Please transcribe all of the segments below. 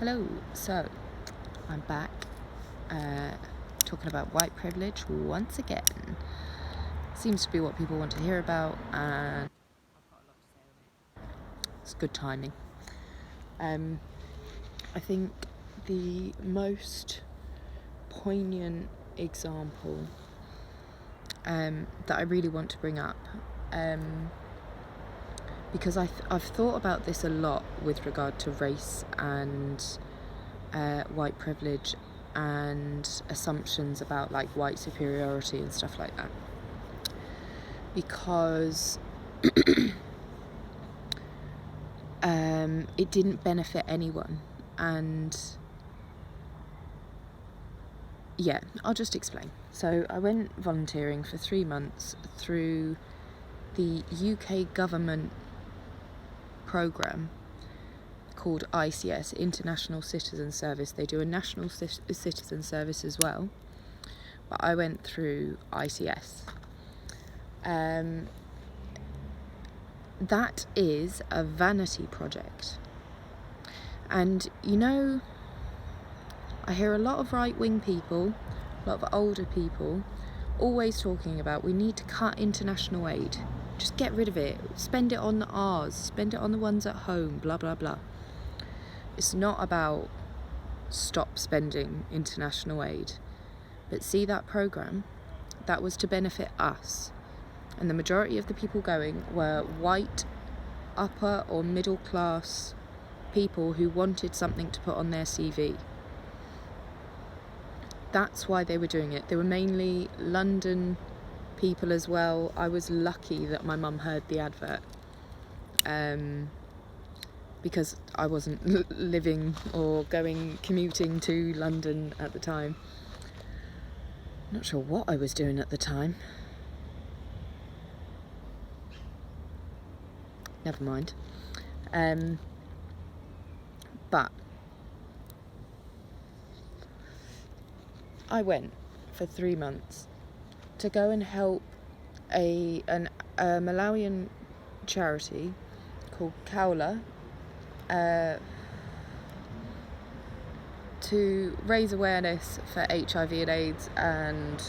Hello, so I'm back talking about white privilege once again. Seems to be what people want to hear about, and it's good timing. I think the most poignant example that I really want to bring up, because I've thought about this a lot with regard to race and white privilege and assumptions about like white superiority and stuff like that, because it didn't benefit anyone. And yeah, I'll just explain. So I went volunteering for 3 months through the UK government programme called ICS, International Citizen Service. They do a national citizen service as well, but I went through ICS. That is a vanity project. And you know, I hear a lot of right-wing people, a lot of older people, always talking about we need to cut international aid. Just get rid of it. Spend it on ours. Spend it on the ones at home, blah, blah, blah. It's not about stop spending international aid. But see that programme? That was to benefit us. And the majority of the people going were white, upper or middle class people who wanted something to put on their CV. That's why they were doing it. They were mainly London people as well. I was lucky that my mum heard the advert, because I wasn't living or commuting to London at the time. Not sure what I was doing at the time. Never mind. But I went for 3 months to go and help a Malawian charity called Kaula, to raise awareness for HIV and AIDS and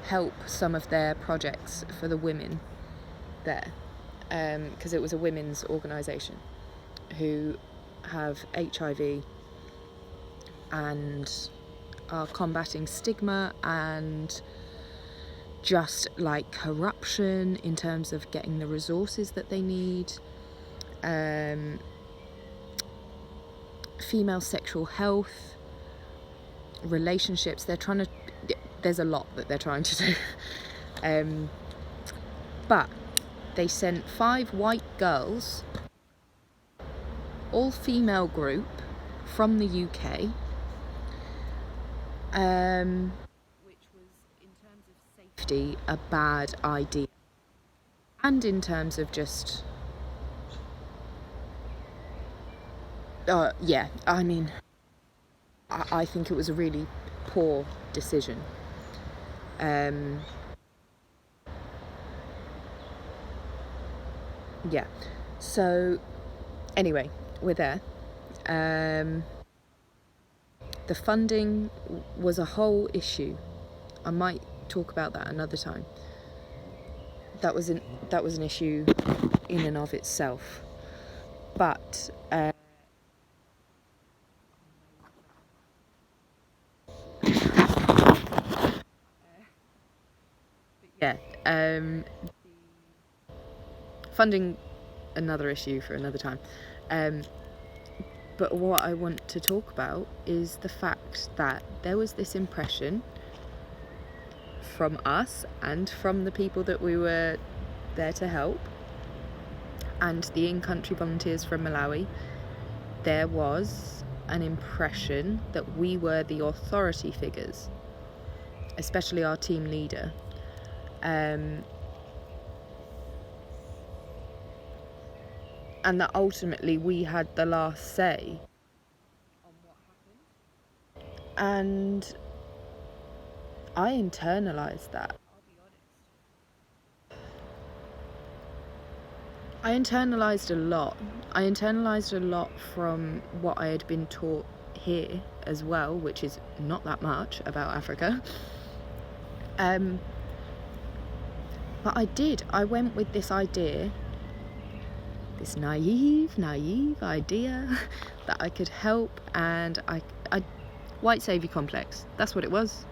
help some of their projects for the women there, because it was a women's organisation who have HIV and are combating stigma and just like corruption in terms of getting the resources that they need, female sexual health, relationships. There's a lot that they're trying to do. But they sent 5 white girls, all female group from the UK, which was, in terms of safety, a bad idea, and in terms of just I think it was a really poor decision. So anyway, we're there. The funding was a whole issue. I might talk about that another time. That was an issue in and of itself. But funding, another issue for another time. But what I want to talk about is the fact that there was this impression from us and from the people that we were there to help, and the in-country volunteers from Malawi, there was an impression that we were the authority figures, especially our team leader. And that ultimately we had the last say on what happened. And I internalised that. I'll be honest. I internalized a lot. I internalized a lot from what I had been taught here as well, which is not that much about Africa. But I went with this idea, this naive idea that I could help, and I white saviour complex. That's what it was,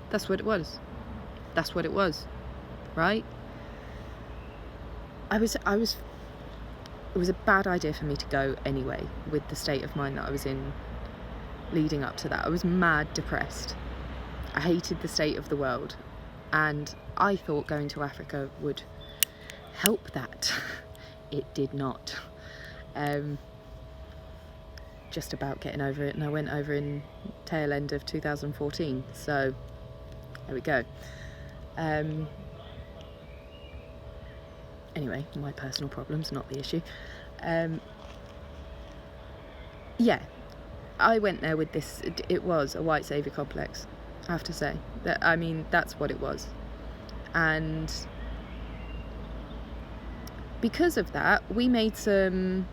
right? It was a bad idea for me to go anyway, with the state of mind that I was in leading up to that. I was mad depressed. I hated the state of the world, and I thought going to Africa would help that. It did not. Just about getting over it, and I went over in tail end of 2014, so there we go. Anyway, my personal problems, not the issue. Yeah, I went there with this. It was a white saviour complex, I have to say. That's what it was. And because of that, we made some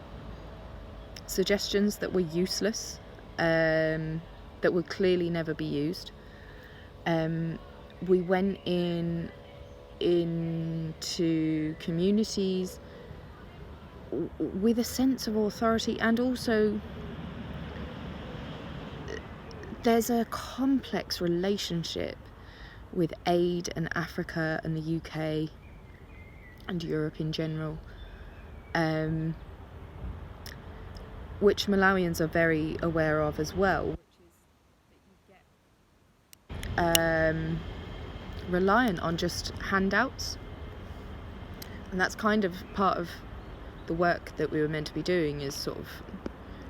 suggestions that were useless, that would clearly never be used. We went into communities with a sense of authority, and also there's a complex relationship with aid and Africa and the UK and Europe in general, which Malawians are very aware of as well, which is that you get reliant on just handouts, and that's kind of part of the work that we were meant to be doing, is sort of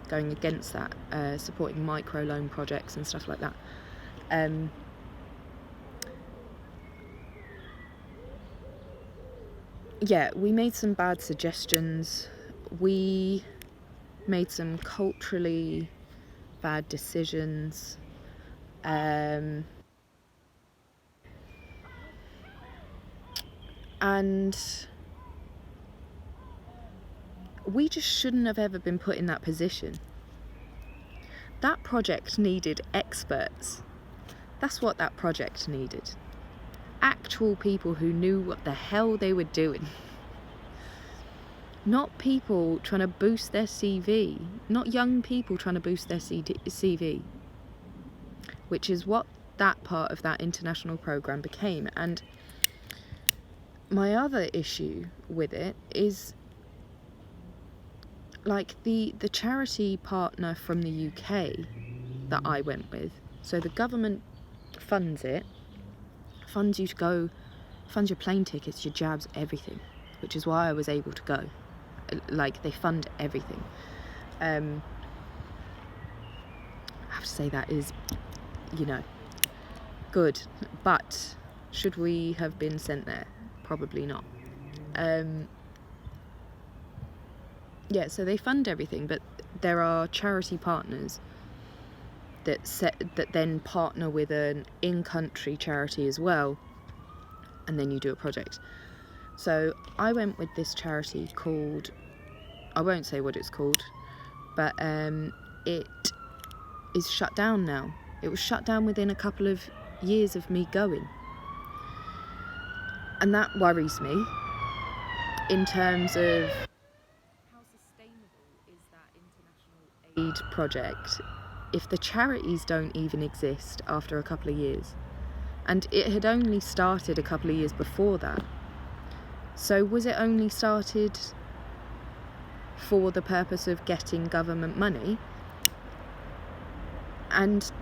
going against that, supporting microloan projects and stuff like that. Yeah, we made some bad suggestions. We made some culturally bad decisions. And we just shouldn't have ever been put in that position. That project needed experts. That's what that project needed. Actual people who knew what the hell they were doing. Not people trying to boost their CV. Not young people trying to boost their CV. Which is what that part of that international programme became. And my other issue with it is, like, the charity partner from the UK that I went with. So the government funds it. Funds you to go, funds your plane tickets, your jabs, everything, which is why I was able to go. Like, they fund everything. I have to say that is, good. But should we have been sent there? Probably not. Yeah, so they fund everything, but there are charity partners that then partner with an in-country charity as well, and then you do a project. So I went with this charity called, I won't say what it's called, but it is shut down now. It was shut down within a couple of years of me going, and that worries me in terms of how sustainable is that international aid project if the charities don't even exist after a couple of years. And it had only started a couple of years before that. So was it only started for the purpose of getting government money? And,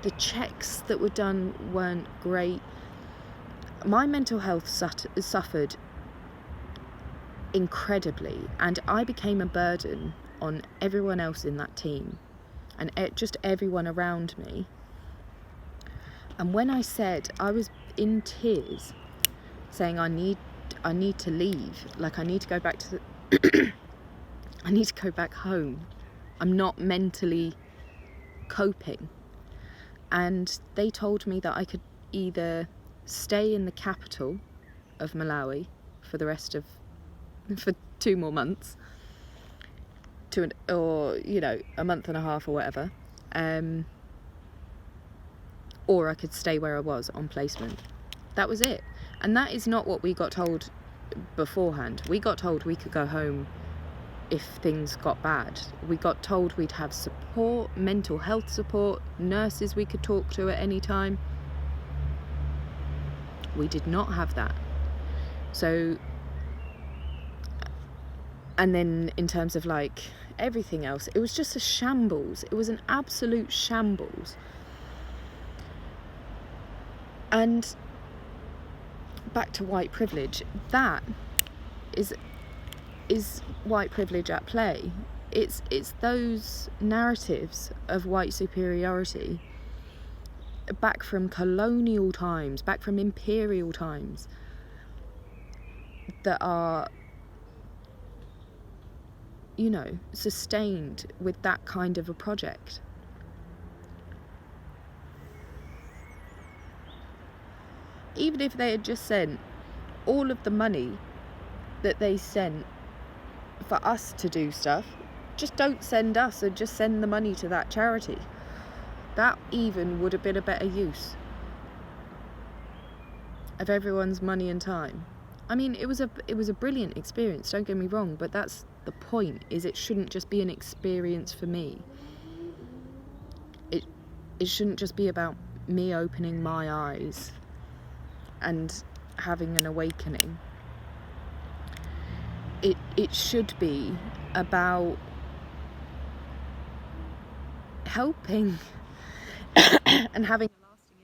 the checks that were done weren't great. My mental health suffered incredibly, and I became a burden on everyone else in that team and just everyone around me. And when I said, I was in tears, saying I need to leave, like I need to go back to I need to go back home. I'm not mentally coping. And they told me that I could either stay in the capital of Malawi for 2 more months, or a month and a half or whatever, or I could stay where I was on placement. That was it. And that is not what we got told beforehand. We got told we could go home if things got bad. We got told we'd have support, mental health support, nurses we could talk to at any time. We did not have that. So, and then in terms of like everything else, it was just a shambles. It was an absolute shambles. And back to white privilege, that is white privilege at play. It's those narratives of white superiority back from colonial times, back from imperial times, that are, sustained with that kind of a project. Even if they had just sent all of the money that they sent for us to do stuff, just don't send us, and just send the money to that charity. That even would have been a better use of everyone's money and time. I mean, it was a brilliant experience, don't get me wrong, but that's the point, is it shouldn't just be an experience for me. It shouldn't just be about me opening my eyes and having an awakening. It should be about helping and having a lasting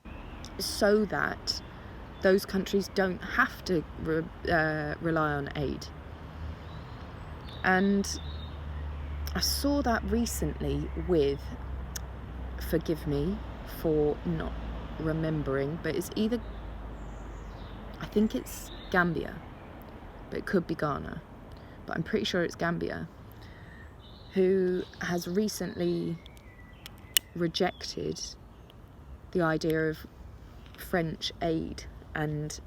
impact, so that those countries don't have to rely on aid. And I saw that recently with, forgive me for not remembering, but it's I think it's Gambia, but it could be Ghana, but I'm pretty sure it's Gambia, who has recently rejected the idea of French aid and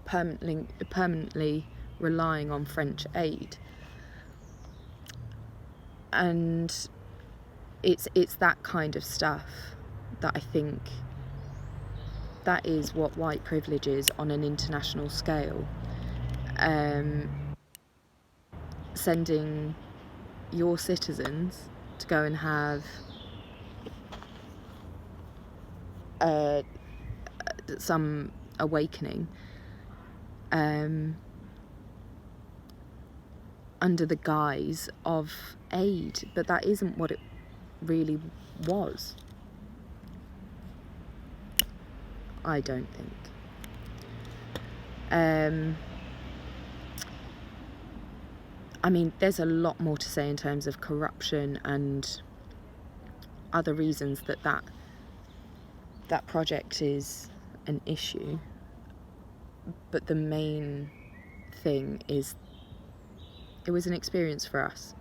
permanently relying on French aid. And it's that kind of stuff that I think that is what white privilege is on an international scale. Sending your citizens to go and have some awakening under the guise of aid, but that isn't what it really was. I don't think. I mean, there's a lot more to say in terms of corruption and other reasons that project is an issue. But the main thing is, it was an experience for us.